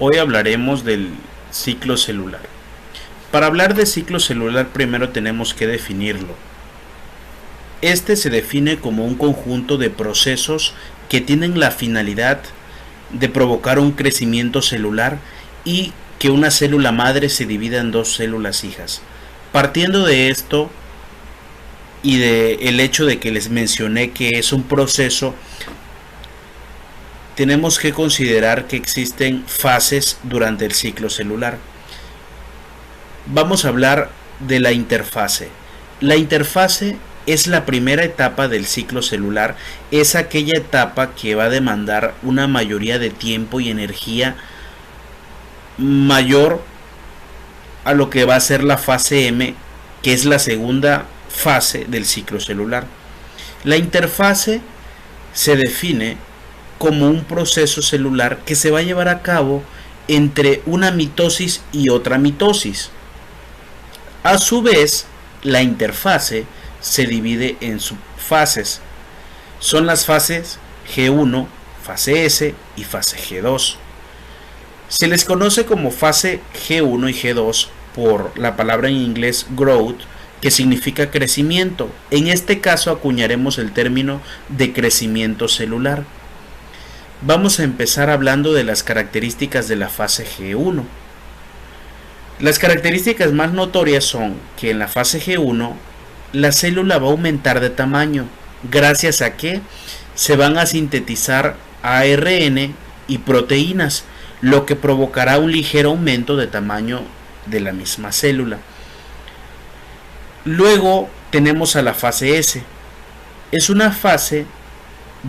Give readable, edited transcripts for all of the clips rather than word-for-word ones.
Hoy hablaremos del ciclo celular. Para hablar de ciclo celular primero tenemos que definirlo. Este se define como un conjunto de procesos que tienen la finalidad de provocar un crecimiento celular y que una célula madre se divida en dos células hijas. Partiendo de esto y del hecho de que les mencioné que es un proceso, tenemos que considerar que existen fases durante el ciclo celular. Vamos a hablar de la interfase. La interfase es la primera etapa del ciclo celular, es aquella etapa que va a demandar una mayoría de tiempo y energía mayor a lo que va a ser la fase M, que es la segunda fase del ciclo celular. La interfase se define como un proceso celular que se va a llevar a cabo entre una mitosis y otra mitosis. A su vez, la interfase se divide en subfases. Son las fases G1, fase S y fase G2. Se les conoce como fase G1 y G2 por la palabra en inglés growth, que significa crecimiento. En este caso acuñaremos el término de crecimiento celular. Vamos a empezar hablando de las características de la fase G1. Las características más notorias son que en la fase G1 la célula va a aumentar de tamaño, gracias a que se van a sintetizar ARN y proteínas, lo que provocará un ligero aumento de tamaño de la misma célula. Luego tenemos a la fase S. Es una fase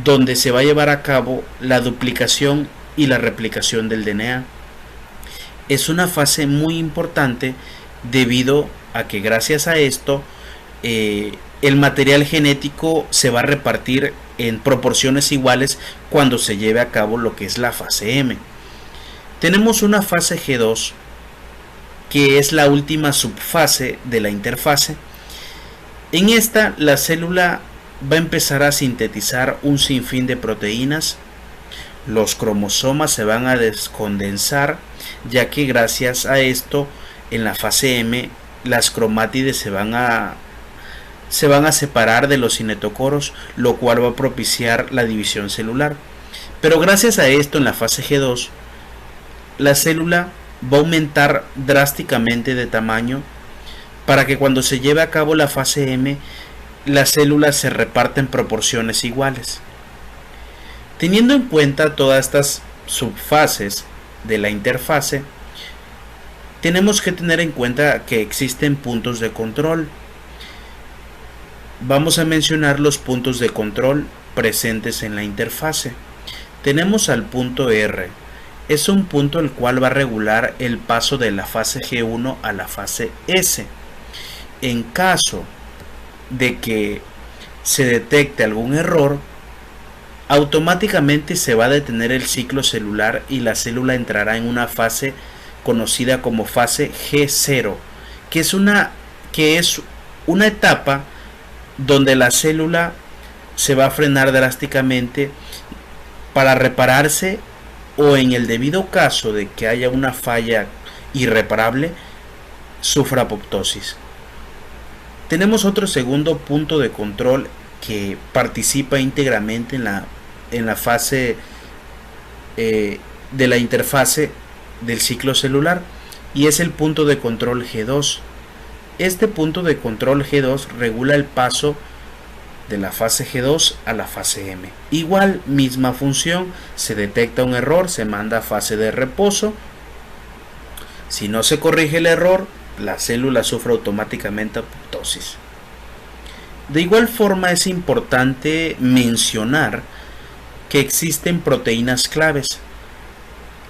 donde se va a llevar a cabo la duplicación y la replicación del DNA. Es una fase muy importante debido a que gracias a esto el material genético se va a repartir en proporciones iguales cuando se lleve a cabo lo que es la fase M. Tenemos una fase G2 que es la última subfase de la interfase. En esta la célula va a empezar a sintetizar un sinfín de proteínas. Los cromosomas se van a descondensar, ya que gracias a esto en la fase M las cromátides se van a separar de los cinetocoros, lo cual va a propiciar la división celular. Pero gracias a esto en la fase G2 la célula va a aumentar drásticamente de tamaño para que cuando se lleve a cabo la fase M las células se reparten en proporciones iguales. Teniendo en cuenta todas estas subfases de la interfase, tenemos que tener en cuenta que existen puntos de control. Vamos a mencionar los puntos de control presentes en la interfase. Tenemos al punto R. Es un punto el cual va a regular el paso de la fase G1 a la fase S. En caso de que se detecte algún error, automáticamente se va a detener el ciclo celular y la célula entrará en una fase conocida como fase G0, que es una etapa donde la célula se va a frenar drásticamente para repararse, o en el debido caso de que haya una falla irreparable, sufra apoptosis. Tenemos otro segundo punto de control que participa íntegramente en la fase de la interfase del ciclo celular, y es el punto de control G2. Este punto de control G2 regula el paso de la fase G2 a la fase M. Igual, misma función, se detecta un error, se manda a fase de reposo. Si no se corrige el error, la célula sufre automáticamente apoptosis. De igual forma, es importante mencionar que existen proteínas claves,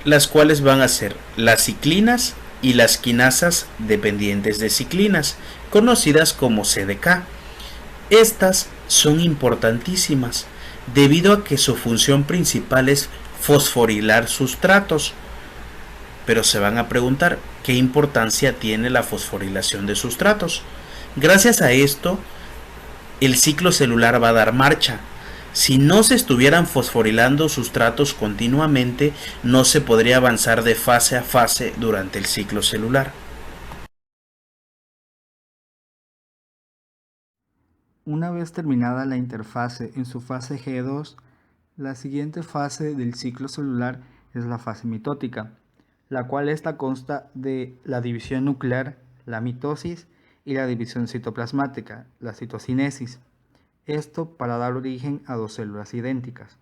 las cuales van a ser las ciclinas y las quinasas dependientes de ciclinas, conocidas como CDK. Estas son importantísimas debido a que su función principal es fosforilar sustratos. Pero se van a preguntar, ¿qué importancia tiene la fosforilación de sustratos? Gracias a esto, el ciclo celular va a dar marcha. Si no se estuvieran fosforilando sustratos continuamente, no se podría avanzar de fase a fase durante el ciclo celular. Una vez terminada la interfase en su fase G2, la siguiente fase del ciclo celular es la fase mitótica, la cual esta consta de la división nuclear, la mitosis, y la división citoplasmática, la citocinesis. Esto para dar origen a dos células idénticas.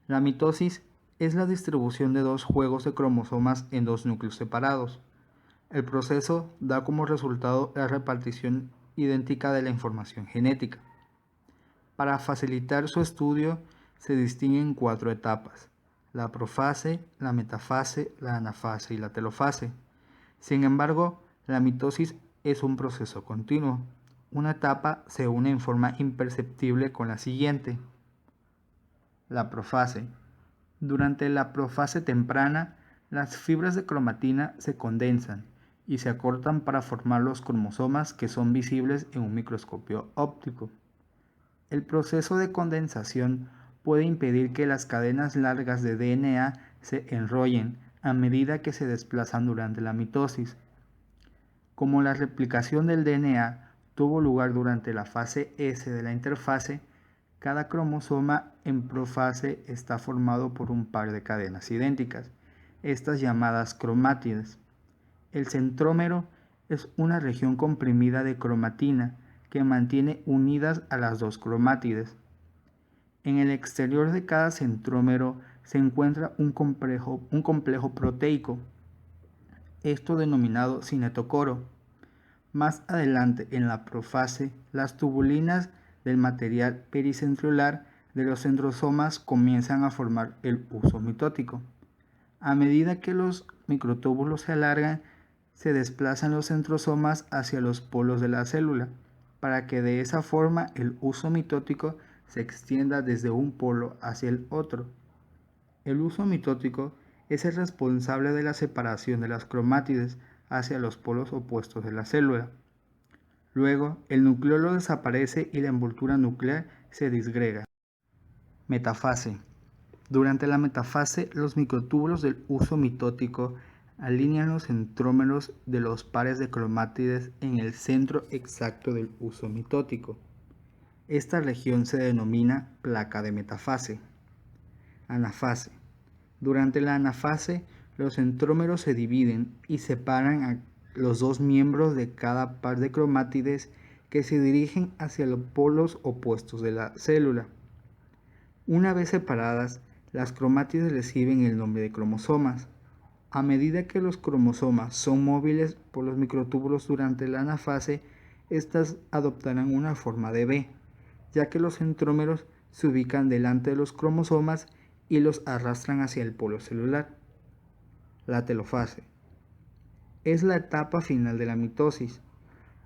La mitosis es la distribución de dos juegos de cromosomas en dos núcleos separados. El proceso da como resultado la repartición idéntica de la información genética. Para facilitar su estudio, se distinguen 4 etapas: la profase, la metafase, la anafase y la telofase. Sin embargo, la mitosis es un proceso continuo. Una etapa se une en forma imperceptible con la siguiente. La profase. Durante la profase temprana, las fibras de cromatina se condensan y se acortan para formar los cromosomas que son visibles en un microscopio óptico. El proceso de condensación puede impedir que las cadenas largas de DNA se enrollen a medida que se desplazan durante la mitosis. Como la replicación del DNA tuvo lugar durante la fase S de la interfase, cada cromosoma en profase está formado por un par de cadenas idénticas, estas llamadas cromátides. El centrómero es una región comprimida de cromatina que mantiene unidas a las dos cromátides. En el exterior de cada centrómero se encuentra un complejo proteico, esto denominado cinetocoro. Más adelante en la profase, las tubulinas del material pericentriolar de los centrosomas comienzan a formar el uso mitótico. A medida que los microtúbulos se alargan, se desplazan los centrosomas hacia los polos de la célula, para que de esa forma el uso mitótico se extienda desde un polo hacia el otro. El uso mitótico es el responsable de la separación de las cromátides hacia los polos opuestos de la célula. Luego, el nucleolo desaparece y la envoltura nuclear se disgrega. Metafase. Durante la metafase, los microtúbulos del uso mitótico alinean los centrómeros de los pares de cromátides en el centro exacto del uso mitótico. Esta región se denomina placa de metafase. Anafase. Durante la anafase, los centrómeros se dividen y separan a los dos miembros de cada par de cromátides que se dirigen hacia los polos opuestos de la célula. Una vez separadas, las cromátides reciben el nombre de cromosomas. A medida que los cromosomas son móviles por los microtúbulos durante la anafase, estas adoptarán una forma de V, ya que los centrómeros se ubican delante de los cromosomas y los arrastran hacia el polo celular. La telofase es la etapa final de la mitosis.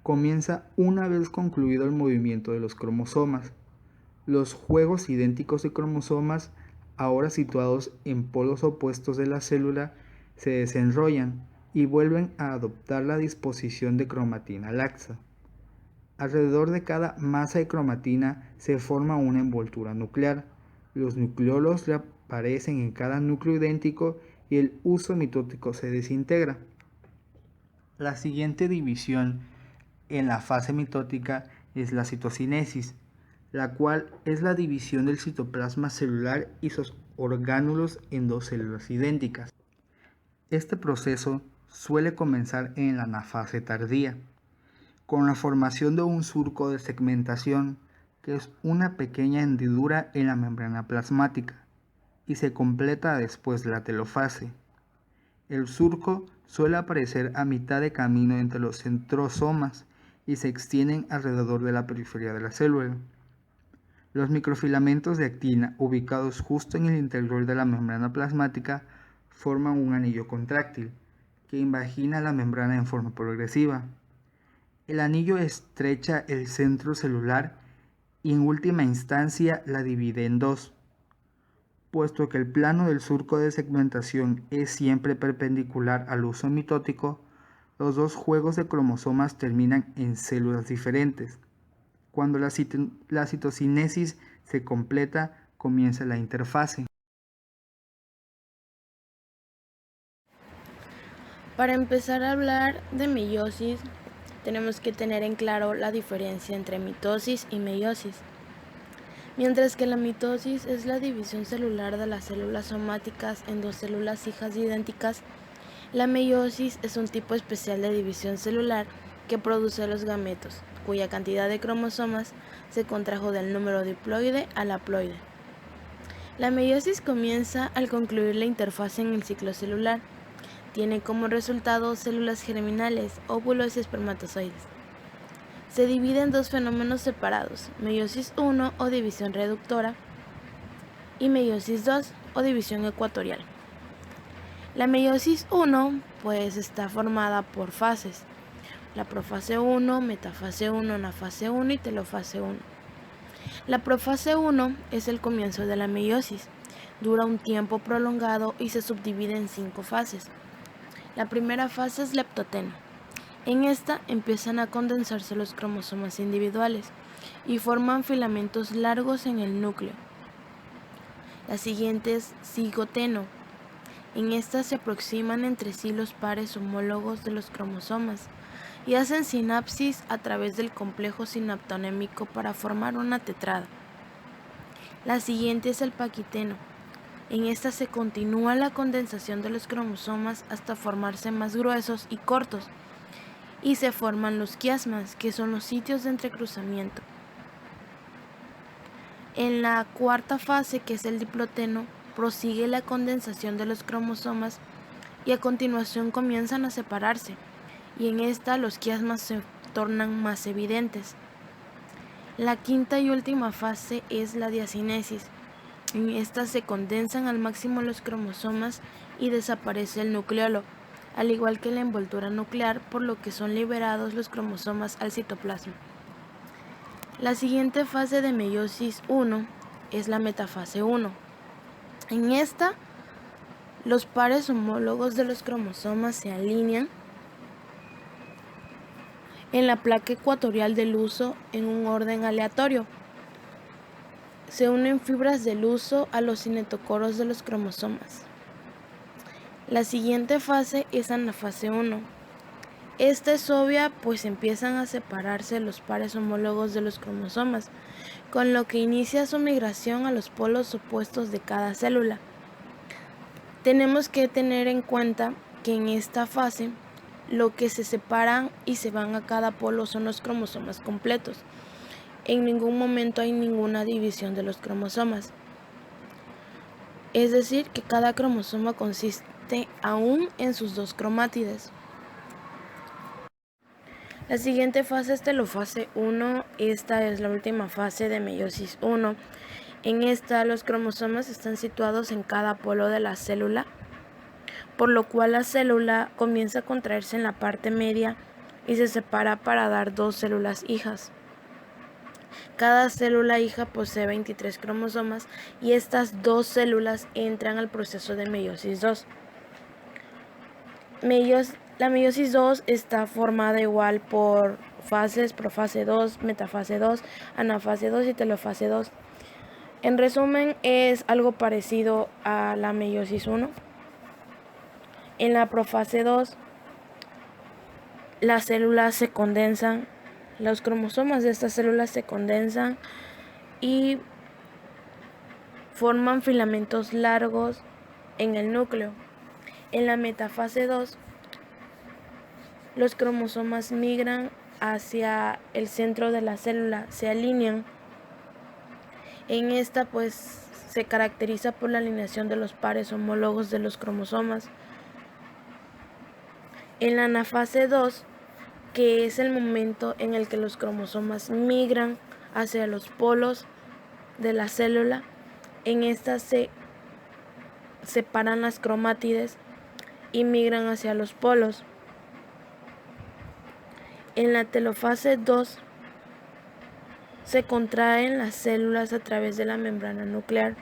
Comienza una vez concluido el movimiento de los cromosomas. Los juegos idénticos de cromosomas, ahora situados en polos opuestos de la célula, se desenrollan y vuelven a adoptar la disposición de cromatina laxa. Alrededor de cada masa de cromatina se forma una envoltura nuclear. Los nucleolos reaparecen en cada núcleo idéntico y el uso mitótico se desintegra. La siguiente división en la fase mitótica es la citocinesis, la cual es la división del citoplasma celular y sus orgánulos en dos células idénticas. Este proceso suele comenzar en la anafase tardía, con la formación de un surco de segmentación, que es una pequeña hendidura en la membrana plasmática, y se completa después de la telofase. El surco suele aparecer a mitad de camino entre los centrosomas y se extienden alrededor de la periferia de la célula. Los microfilamentos de actina ubicados justo en el interior de la membrana plasmática forman un anillo contráctil que invagina la membrana en forma progresiva. El anillo estrecha el centro celular y en última instancia la divide en dos. Puesto que el plano del surco de segmentación es siempre perpendicular al uso mitótico, los dos juegos de cromosomas terminan en células diferentes. Cuando la citocinesis se completa, comienza la interfase. Para empezar a hablar de meiosis, tenemos que tener en claro la diferencia entre mitosis y meiosis. Mientras que la mitosis es la división celular de las células somáticas en dos células hijas idénticas, la meiosis es un tipo especial de división celular que produce los gametos, cuya cantidad de cromosomas se contrajo del número diploide al haploide. La meiosis comienza al concluir la interfase en el ciclo celular. Tiene como resultado células germinales, óvulos y espermatozoides. Se divide en dos fenómenos separados, meiosis 1 o división reductora y meiosis 2 o división ecuatorial. La meiosis 1 pues está formada por fases, la profase 1, metafase 1, anafase 1 y telofase 1. La profase 1 es el comienzo de la meiosis, dura un tiempo prolongado y se subdivide en 5 fases. La primera fase es leptoteno. En esta empiezan a condensarse los cromosomas individuales y forman filamentos largos en el núcleo. La siguiente es cigoteno. En esta se aproximan entre sí los pares homólogos de los cromosomas y hacen sinapsis a través del complejo sinaptonémico para formar una tetrada. La siguiente es el paquiteno. En esta se continúa la condensación de los cromosomas hasta formarse más gruesos y cortos, y se forman los quiasmas, que son los sitios de entrecruzamiento. En la cuarta fase, que es el diploteno, prosigue la condensación de los cromosomas y a continuación comienzan a separarse, y en esta los quiasmas se tornan más evidentes. La quinta y última fase es la diacinesis. En esta se condensan al máximo los cromosomas y desaparece el nucleolo, al igual que la envoltura nuclear, por lo que son liberados los cromosomas al citoplasma. La siguiente fase de meiosis 1 es la metafase 1. En esta, los pares homólogos de los cromosomas se alinean en la placa ecuatorial del huso en un orden aleatorio. Se unen fibras del huso a los cinetocoros de los cromosomas. La siguiente fase es anafase 1. Esta es obvia, pues empiezan a separarse los pares homólogos de los cromosomas, con lo que inicia su migración a los polos opuestos de cada célula. Tenemos que tener en cuenta que en esta fase lo que se separan y se van a cada polo son los cromosomas completos. En ningún momento hay ninguna división de los cromosomas. Es decir, que cada cromosoma consiste aún en sus dos cromátides. La siguiente fase es telofase 1. Esta es la última fase de meiosis 1. En esta los cromosomas están situados en cada polo de la célula, por lo cual la célula comienza a contraerse en la parte media y se separa para dar dos células hijas. Cada célula hija posee 23 cromosomas y estas dos células entran al proceso de meiosis 2. La meiosis 2 está formada igual por fases, profase 2, metafase 2, anafase 2 y telofase 2. En resumen, es algo parecido a la meiosis 1. En la profase 2, las células se condensan, los cromosomas de estas células se condensan y forman filamentos largos en el núcleo. En la metafase 2, los cromosomas migran hacia el centro de la célula, se alinean. En esta pues se caracteriza por la alineación de los pares homólogos de los cromosomas. En la anafase 2, que es el momento en el que los cromosomas migran hacia los polos de la célula, en esta se separan las cromátides y migran hacia los polos. En la telofase 2 se contraen las células a través de la membrana nuclear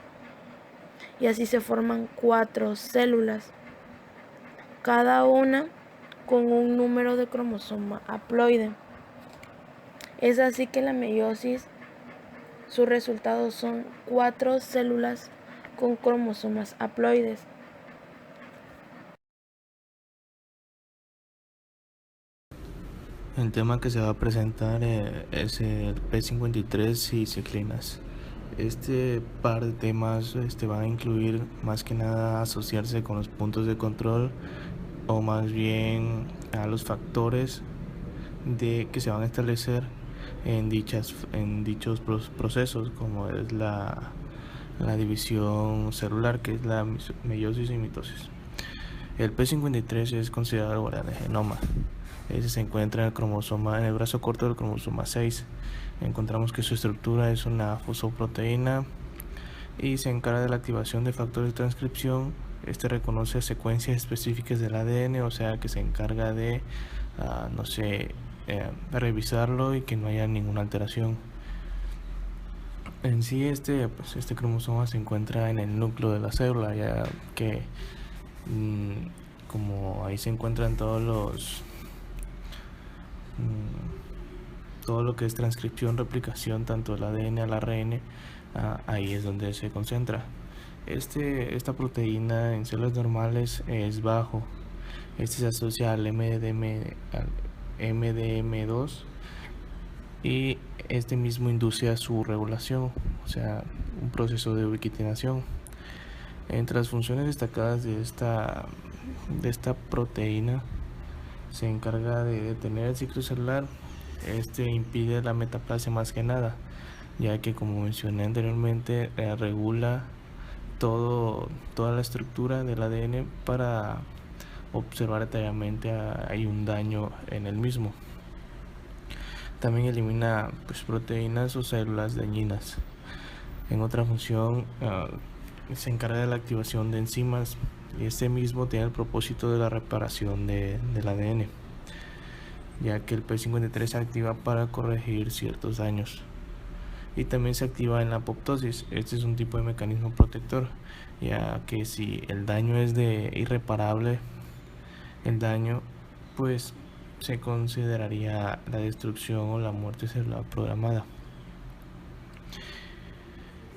y así se forman 4 células, cada una con un número de cromosoma haploide. Es así que la meiosis Su resultado son 4 células con cromosomas haploides. El tema que se va a presentar es el P53 y ciclinas. Este par de temas van a incluir más que nada asociarse con los puntos de control, o más bien a los factores que se van a establecer en dichos procesos, como es la división celular, que es la meiosis y mitosis. El P53 es considerado el guardián del genoma. Ese se encuentra en el brazo corto del cromosoma 6. Encontramos que su estructura es una fusoproteína y se encarga de la activación de factores de transcripción. Reconoce secuencias específicas del ADN, o sea que se encarga de, revisarlo y que no haya ninguna alteración. En sí, este cromosoma se encuentra en el núcleo de la célula, ya que como ahí se encuentran todo lo que es transcripción, replicación, tanto del ADN al ARN, ahí es donde se concentra. Esta proteína en células normales es bajo. Se asocia al MDM2 y mismo induce a su regulación, o sea, un proceso de ubiquitinación. Entre las funciones destacadas de esta proteína, se encarga de detener el ciclo celular. Impide la metaplasia más que nada, ya que, como mencioné anteriormente, regula toda la estructura del ADN para observar detalladamente hay un daño en el mismo. También elimina proteínas o células dañinas. En otra función, se encarga de la activación de enzimas, y mismo tiene el propósito de la reparación del ADN, ya que el P53 se activa para corregir ciertos daños. Y también se activa en la apoptosis. Este es un tipo de mecanismo protector, ya que si el daño es irreparable, pues se consideraría la destrucción o la muerte celular programada.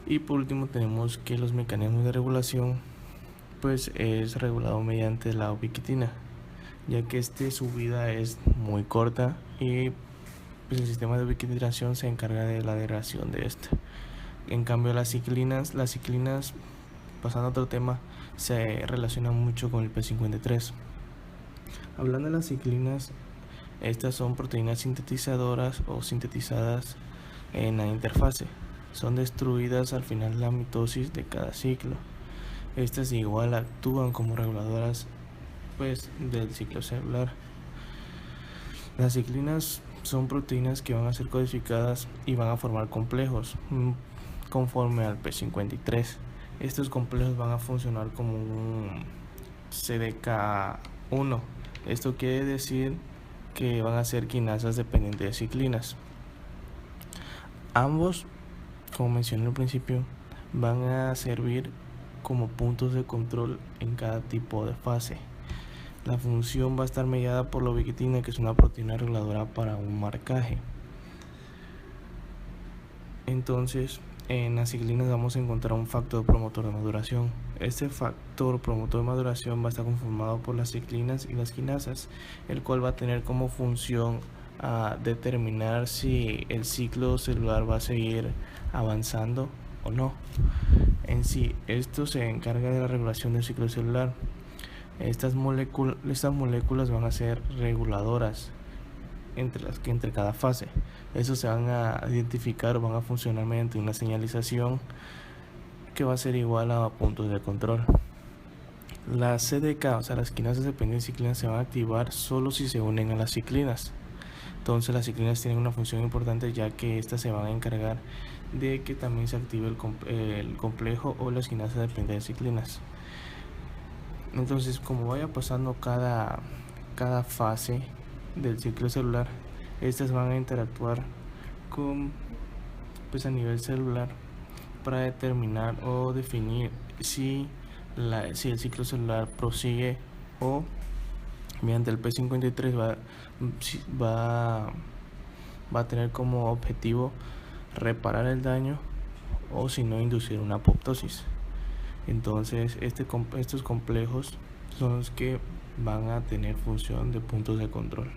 Y por último tenemos que los mecanismos de regulación pues es regulado mediante la ubiquitina, ya que su vida es muy corta y pues el sistema de ubiquitinación se encarga de la degradación de esta. En cambio las ciclinas, pasando a otro tema, se relacionan mucho con el P53. Hablando de las ciclinas, estas son proteínas sintetizadoras o sintetizadas en la interfase. Son destruidas al final de la mitosis de cada ciclo. Estas igual actúan como reguladoras del ciclo celular. Las ciclinas son proteínas que van a ser codificadas y van a formar complejos conforme al P53. Estos complejos van a funcionar como un CDK1. Esto quiere decir que van a ser quinasas dependientes de ciclinas. Ambos, como mencioné al principio, van a servir como puntos de control en cada tipo de fase. La función va a estar mediada por la ubiquitina, que es una proteína reguladora para un marcaje. Entonces, en las ciclinas vamos a encontrar un factor promotor de maduración. Este factor promotor de maduración va a estar conformado por las ciclinas y las quinasas, el cual va a tener como función a determinar si el ciclo celular va a seguir avanzando o no. En sí, esto se encarga de la regulación del ciclo celular. Estas moléculas van a ser reguladoras entre cada fase. Estos se van a identificar o van a funcionar mediante una señalización que va a ser igual a puntos de control. Las CDK, o sea las quinasas dependientes de ciclinas, se van a activar solo si se unen a las ciclinas. Entonces las ciclinas tienen una función importante, ya que estas se van a encargar de que también se active el complejo o las quinasas dependientes de ciclinas. Entonces, como vaya pasando cada fase del ciclo celular, estas van a interactuar a nivel celular para determinar o definir si el ciclo celular prosigue o, mediante el P53, va a tener como objetivo reparar el daño o si no inducir una apoptosis. Entonces estos complejos son los que van a tener función de puntos de control.